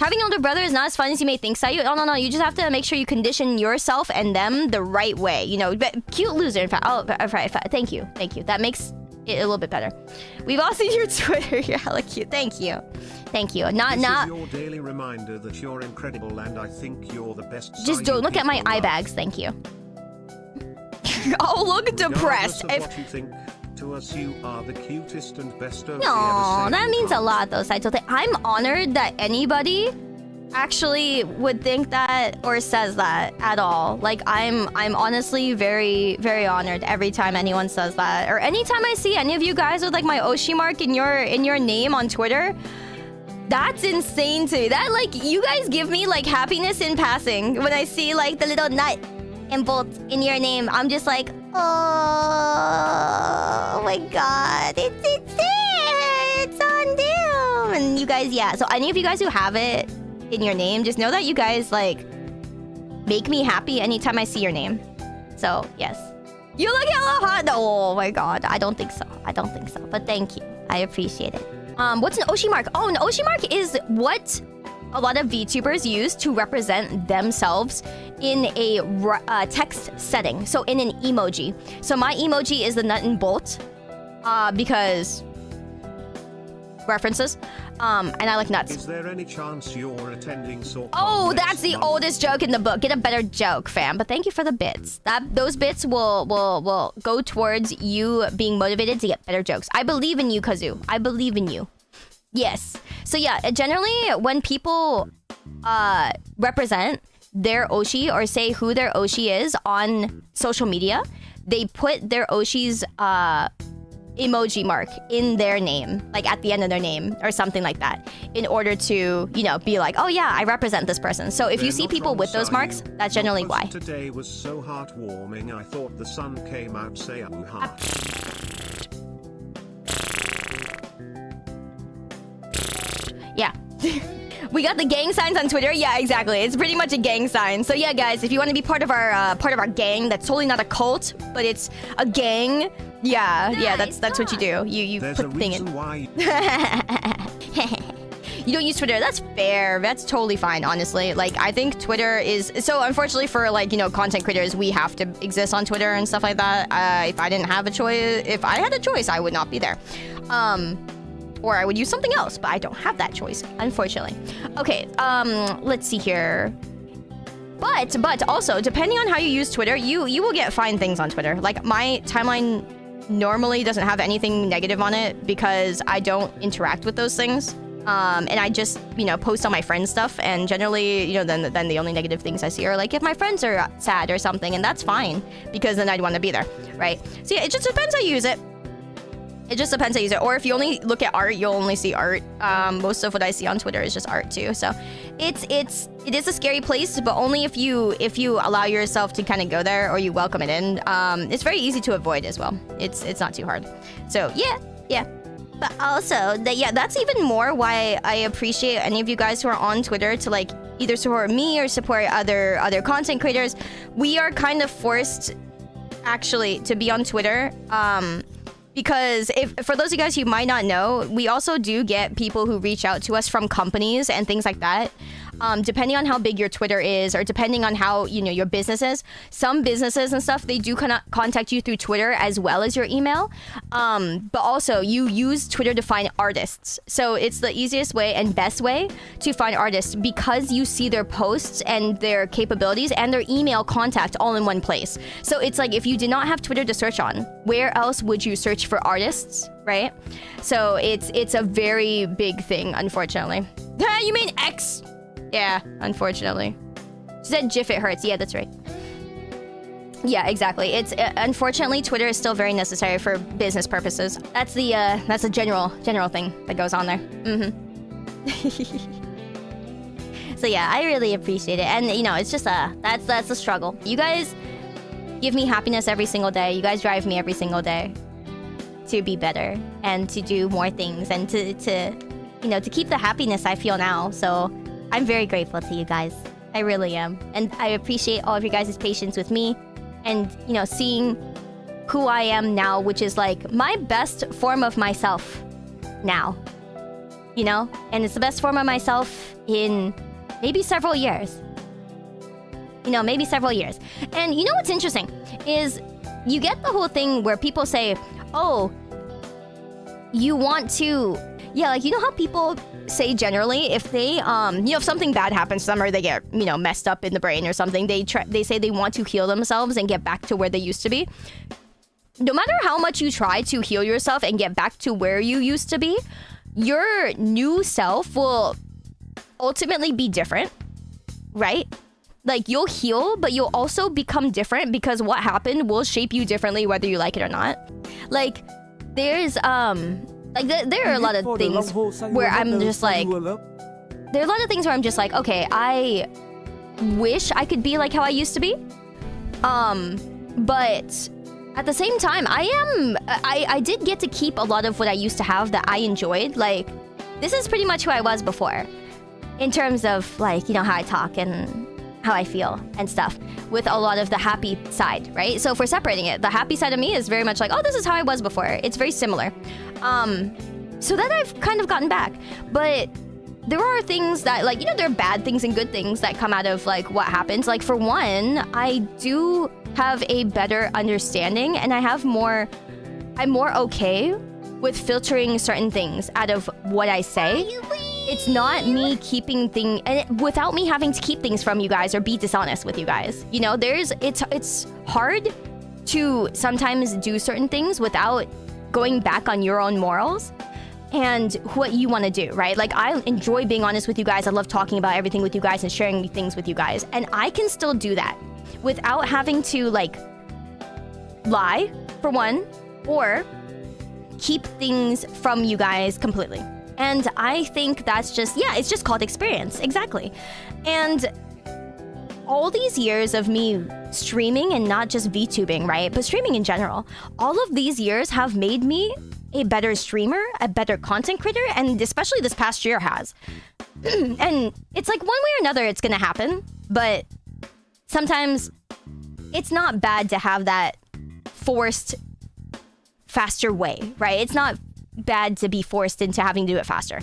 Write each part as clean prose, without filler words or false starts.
Having an older brother is not as fun as you may think, Sayu. Oh, no. You just have to make sure you condition yourself and them the right way. You know, but cute loser, in fact. Oh, right. Thank you. That makes it a little bit better. We've all seen your Twitter. You're hella cute. Thank you. This is your daily reminder that you're incredible, and I think you're the best. Just don't look at my eye bags. Thank you. Oh, look depressed. What you think, to us, you are the cutest and best of. No, that means a lot, though, Saito. I'm honored that anybody actually would think that or says that at all. Like, I'm honestly very, very honored every time anyone says that, or anytime I see any of you guys with like my Oshi mark in your name on Twitter. That's insane to me. That, like, you guys give me like happiness in passing when I see like the little nut and bolt in your name. I'm just like, oh my god, it's there, it's on there. And you guys, yeah. So any of you guys who have it in your name, just know that you guys like make me happy anytime I see your name. So yes, you look hella hot. Oh my god, I don't think so. But thank you, I appreciate it. What's an Oshi mark? Oh, an Oshi mark is what a lot of VTubers use to represent themselves in a text setting. So in an emoji. So my emoji is the nut and bolt because references. And I like nuts. Is there any chance you're attending SourceCon? Oh, that's the oldest joke in the book. Get a better joke, fam. But thank you for the bits. Those bits will go towards you being motivated to get better jokes. I believe in you, Kazoo. I believe in you. Yes. So yeah, generally when people represent their Oshi or say who their Oshi is on social media, they put their Oshi's emoji mark in their name, like at the end of their name or something like that, in order to, you know, be like, oh yeah, I represent this person. So if you see people with those marks, that's generally why. Today was so heartwarming. I thought the sun came out. Sayu heart. Yeah. We got the gang signs on Twitter. Yeah, exactly. It's pretty much a gang sign. So yeah, guys, if you want to be part of our gang, that's totally not a cult, but it's a gang. Yeah, nice, yeah, that's what you do. You There's put the thing in. Why. You don't use Twitter. That's fair. That's totally fine, honestly. Like, I think Twitter is... So, unfortunately for, like, you know, content creators, we have to exist on Twitter and stuff like that. If I didn't have a choice... If I had a choice, I would not be there. Or I would use something else, but I don't have that choice, unfortunately. Okay, let's see here. But also, depending on how you use Twitter, you will get fine things on Twitter. Like, my timeline normally doesn't have anything negative on it because I don't interact with those things. And I just, you know, post on my friends' stuff, and generally, you know, then the only negative things I see are like if my friends are sad or something, and that's fine because then I'd want to be there, right? So yeah, it just depends how you use it. It just depends how you use it. Or if you only look at art, you'll only see art. Most of what I see on Twitter is just art too. So it is a scary place, but only if you allow yourself to kind of go there or you welcome it in. It's very easy to avoid as well. It's not too hard. So yeah. But also, that's even more why I appreciate any of you guys who are on Twitter to like either support me or support other content creators. We are kind of forced, actually, to be on Twitter. Because for those of you guys who might not know, we also do get people who reach out to us from companies and things like that. Depending on how big your Twitter is, or depending on how, you know, your business is, some businesses and stuff, they do contact you through Twitter as well as your email. But also, you use Twitter to find artists. So it's the easiest way and best way to find artists because you see their posts and their capabilities and their email contact all in one place. So it's like if you did not have Twitter to search on, where else would you search for artists, right? So it's a very big thing, unfortunately. You mean X? Yeah, unfortunately. She said GIF, it hurts. Yeah, that's right. Yeah, exactly. It's unfortunately Twitter is still very necessary for business purposes. That's a general thing that goes on there. So yeah, I really appreciate it, and you know, it's just that's a struggle. You guys give me happiness every single day. You guys drive me every single day to be better and to do more things and to you know, to keep the happiness I feel now. So I'm very grateful to you guys. I really am. And I appreciate all of you guys' patience with me and, you know, seeing who I am now, which is like my best form of myself now, you know? And it's the best form of myself in maybe several years. You know, maybe several years. And you know what's interesting is you get the whole thing where people say, oh, you want to... Yeah, like, you know how people say generally if they, if something bad happens to them or they get, messed up in the brain or something, they say they want to heal themselves and get back to where they used to be. No matter how much you try to heal yourself and get back to where you used to be, your new self will ultimately be different, right? Like, you'll heal, but you'll also become different because what happened will shape you differently whether you like it or not. Like, there's, there are a lot of things where I'm just like... There are a lot of things where I'm just like, okay, I wish I could be like how I used to be. But at the same time, I did get to keep a lot of what I used to have that I enjoyed. Like, this is pretty much who I was before. In terms of, like, how I talk and how I feel and stuff, with a lot of the happy side, right? So if we're separating it, the happy side of me is very much like, oh, this is how I was before. It's very similar. So that I've kind of gotten back. But there are things that, like, there are bad things and good things that come out of, like, what happens. Like, for one, I do have a better understanding and I'm more okay with filtering certain things out of what I say. It's not me keeping things, and without me having to keep things from you guys or be dishonest with you guys. It's hard to sometimes do certain things without going back on your own morals and what you want to do, right? Like, I enjoy being honest with you guys. I love talking about everything with you guys and sharing things with you guys. And I can still do that without having to, like, lie, for one, or keep things from you guys completely. And I think that's just, it's just called experience. Exactly. And all these years of me streaming, and not just VTubing, right? But streaming in general, all of these years have made me a better streamer, a better content creator, and especially this past year has. And it's like, one way or another, it's gonna happen. But sometimes it's not bad to have that forced, faster way, right? It's not bad to be forced into having to do it faster,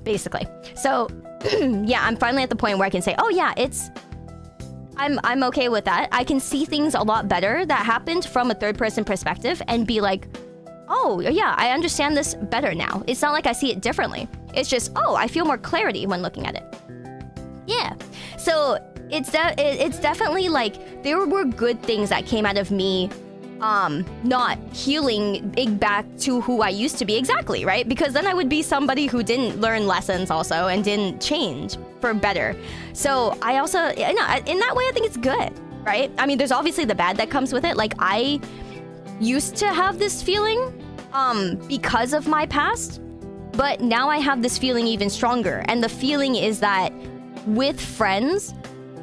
basically. So yeah, I'm finally at the point where I can say, oh yeah, I'm okay with that. I can see things a lot better that happened from a third person perspective and be like, oh yeah, I understand this better now. It's not like I see it differently. It's just, oh, I feel more clarity when looking at it. Yeah. So it's definitely like, there were good things that came out of me not healing back to who I used to be exactly, right? Because then I would be somebody who didn't learn lessons also and didn't change for better. So I also, in that way, I think it's good, right? I mean, there's obviously the bad that comes with it. Like, I used to have this feeling because of my past, but now I have this feeling even stronger. And the feeling is that with friends,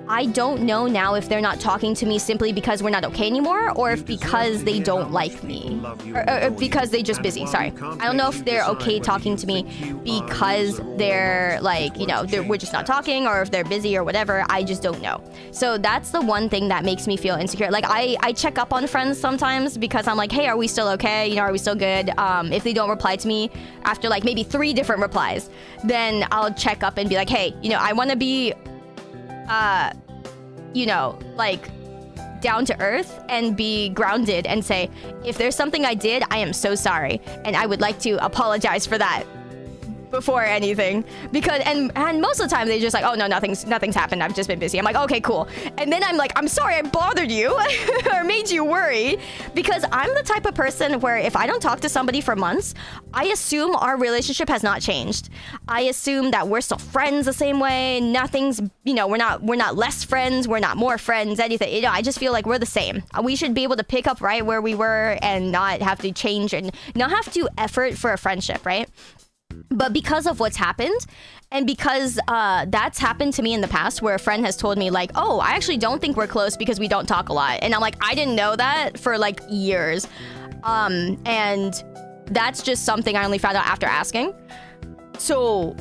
I don't know now if they're not talking to me simply because we're not okay anymore, or if because they don't like me, or because they're just busy. Sorry. I don't know if they're okay talking to me because they're like, we're just not talking, or if they're busy or whatever. I just don't know. So that's the one thing that makes me feel insecure. Like, I check up on friends sometimes because I'm like, hey, are we still okay? Are we still good? If they don't reply to me after like maybe 3 different replies, then I'll check up and be like, hey, I want to be like down to earth and be grounded and say, if there's something I did, I am so sorry. And I would like to apologize for that before anything. Because, and most of the time they just like, oh no, nothing's happened. I've just been busy. I'm like, okay, cool. And then I'm like, I'm sorry I bothered you or made you worry, because I'm the type of person where if I don't talk to somebody for months, I assume our relationship has not changed. I assume that we're still friends the same way. Nothing's, we're not less friends. We're not more friends, anything. I just feel like we're the same. We should be able to pick up right where we were and not have to change and not have to effort for a friendship, right? But because of what's happened, and because that's happened to me in the past, where a friend has told me like, oh, I actually don't think we're close because we don't talk a lot. And I'm like, I didn't know that for like years. And that's just something I only found out after asking. So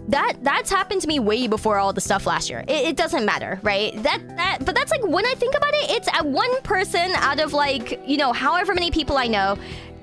that's happened to me way before all the stuff last year. It doesn't matter, right? But that's like, when I think about it, it's at one person out of like, however many people I know.